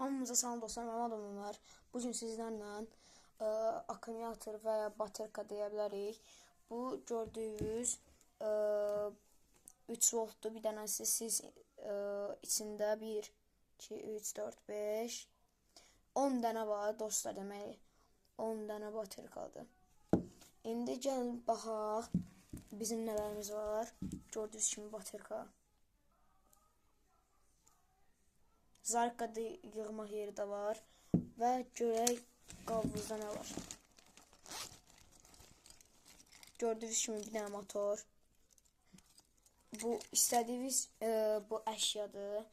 Hamınıza salam dostlar, mənim adım Ömər. Bugün sizlərlə akkumulyator və ya baterka deyə bilərik. Bu gördüyünüz 3 voltdur. Bir dənəsi siz içində 1, 2, 3, 4, 5, 10 dənə var dostlar deməli. 10 dənə baterkadır. İndi gəlin baxaq bizim nələrimiz var. Gördüyünüz kimi baterka. Zarka yığmaq yeri də var və görək qabımızda nə var. Gördüyünüz kimi bir dənə motor. Bu istədiyiniz bu əşyadır.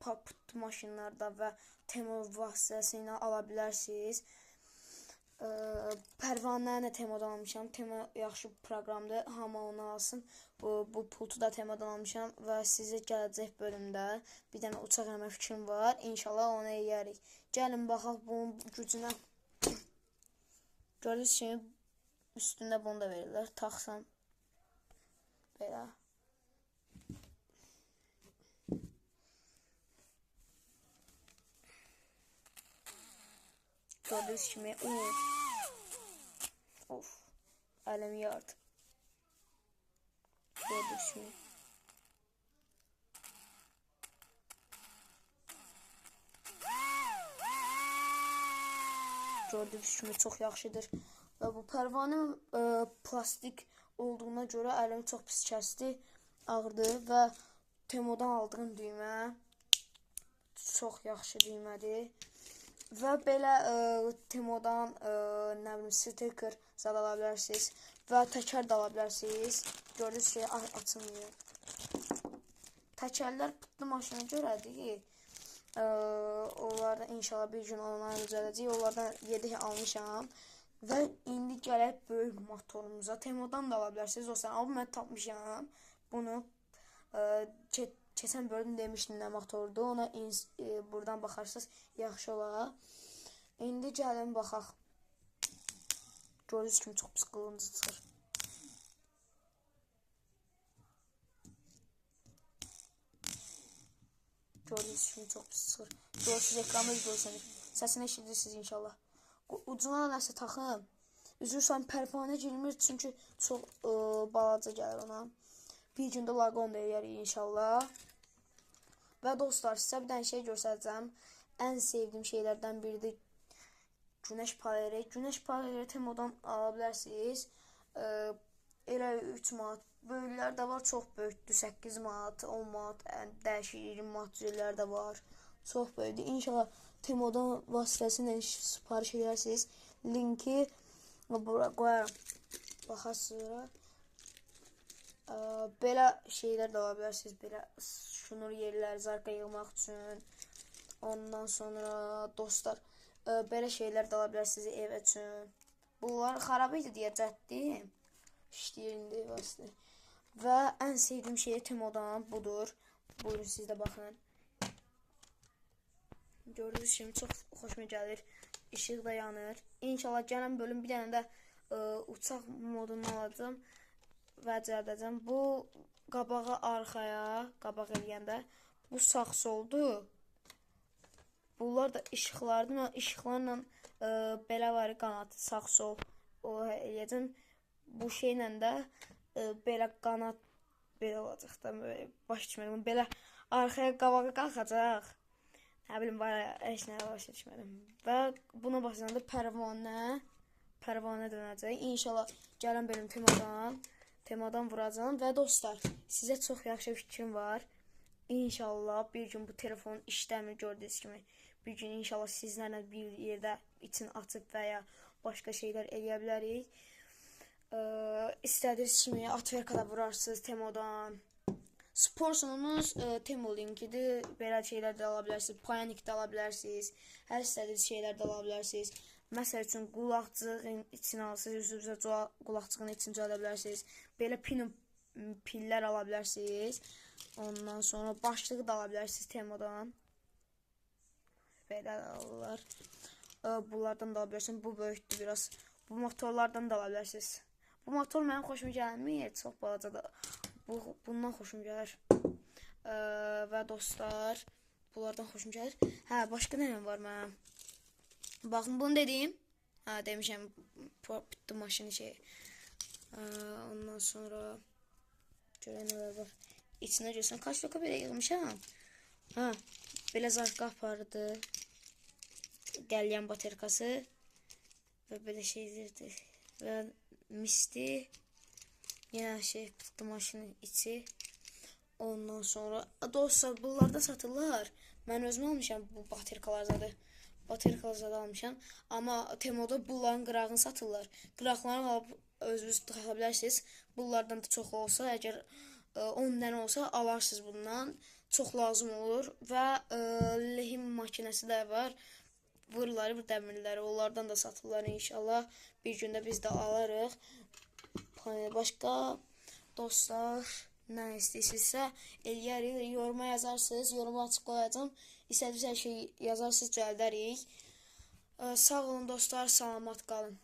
Put maşınlarda və Temu vasitəsilə ala bilərsiniz. Pərvanəni Temudan almışam. Temu yaxşı proqramdır. Hamı onu alsın. Bu pultu da Temudan almışam və sizə gələcək bölümdə bir dənə uçaq eləmə fikrim var. İnşallah onu eləyərik. Gəlin baxaq bunun gücünə. Gördüyünüz kimi üstündə bunu da verirlər. Taxsam belə. Gördüyünüz kimi of, əlim yardı. Gördüyünüz kimi. Gördüyünüz kimi çox yaxşıdır. Və bu pərvanə plastik olduğuna görə əlimi çox pis kəsdi, ağrıdı və Temudan aldığım düymə çox yaxşı düymədir. Və belə Temudan nə bilim stiker zad ala bilərsiniz və təkər də ala bilərsiniz. Gördüyünüz ki, açılmıyor. Təkərlər putlu maşına görədir. Onlardan inşallah bir gün onları düzələcək. Onlardan 7 almışam. Və indi gələk böyük motorumuza. Temudan da ala bilərsiniz. O sən alıb mən tapmışam. Bunu keçən bölüm demişdim nə motordur. Ona buradan baxarsınız yaxşı olar. İndi gəlin baxaq. Gördüyünüz kimi çox pis qılıncı çıxır. Gördüyünüz kimi çox pis çıxır. Görürsünüz ekranı görsənir. Səsini eşidirsiniz inşallah. Ucuna nəsə taxın. Üzürsən pərvanə girmir çünki çox balaca gəlir ona. Bir gündə laqon da eləyərik inşallah. Və dostlar, sizə bir dənə şey göstərəcəm. Ən sevdiyim şeylərdən biridir günəş paneli. Günəş paneli Temudan ala bilərsiniz. Elə 3 manat. Böyüklər də var, çox böyükdür. 8 manat, 10 manat, dəyişik 20 manat cürlər də var. Çox böyükdür. İnşallah Temudan vasitəsilə sipariş edərsiniz. Linki bura qoyarım. Baxasınız. Belə şeylər də ala bilərsiniz. Belə şunur yerlər, zarka yığmaq üçün. Ondan sonra dostlar, belə şeylər də ala bilərsiniz ev üçün. Bunlar xarab idi deyəcəkdim. İşləyir indi vasitə. Və ən sevdiyim şey Temudan budur. Buyurun siz də baxın. Gördüyünüz kimi çox xoşuma gəlir. İşıq da yanır. İnşallah gələn bölüm bir dənə də uçaq modunu alacağım və cərdəcəm. Bu qabağa arxaya, qabaq eləyəndə bu sağ soldur. Bunlar da işıqlardır. Mən işıqlarla belə var qanat sağ sol eləyəcəm. Bu şeylə də belə qanat belə olacaq da baş düşmədim. Belə arxaya qabağa qalxacaq. Nə bilim var heç nə başa düşmədim. Və buna baxanda pərvanə dönəcək. İnşallah gələn bölüm temadan vuracağam və dostlar, sizə çox yaxşı fikrim var. İnşallah bir gün bu telefon işləmir gördüyünüz kimi. Bir gün inşallah sizlərlə bir yerdə için açıb və ya başqa şeylər eləyə bilərik. İstədiyiniz kimi atverkada vurarsınız Temudan. Sponsorumuz Temu linkidir. Belə şeylər də ala bilərsiniz. Payanik də ala bilərsiniz. Hər istədiyiniz şeylər də ala bilərsiniz. Məsəl üçün qulaqcığın içine alırsınız. Üzünüzə qulaqcığın içini düzəldə bilərsiniz. Belə pillər ala bilərsiniz. Ondan sonra başlığı da ala bilərsiniz Temudan. Belə alırlar. Bunlardan da ala bilərsiniz. Bu böyükdür biraz. Bu motorlardan da ala bilərsiniz. Bu motor mənim xoşuma gəlmir. Çox balaca da. Bundan xoşum gəlir. Və dostlar, Bunlardan xoşum gəlir. Hə, başqa nə var mənim? Baxın, bunu dedim. Hə, demişəm, bitdi maşını şey. Ondan sonra görən nələr var. İçinə görsən, kaç yoka belə yığmışam. Hə, belə zarqa apardı. Qəlyan baterkası. Və belə şeylərdi. Və misli. Yenə şey, bitdi maşının içi. Ondan sonra dostlar, bunlarda satırlar. Mən özüm almışam bu baterkalardadır. Baterkalarda almışam. Amma Temoda bunların qırağını satırlar. Qıraqlarını alıb özünüz taxa bilərsiniz. Bunlardan da çox olsa, əgər 10 dənə olsa alarsınız bundan. Çox lazım olur. Və lehim makinəsi də var. Vırları, bu dəmirləri, onlardan da satırlar inşallah. Bir gündə biz də alarıq. Başqa dostlar, nə istəyirsinizsə eləyərik, yoruma yazarsınız, yoruma açıq qoyacağım. İstədiyiniz hər şey yazarsınız, cəldərik. Sağ olun dostlar, salamat qalın.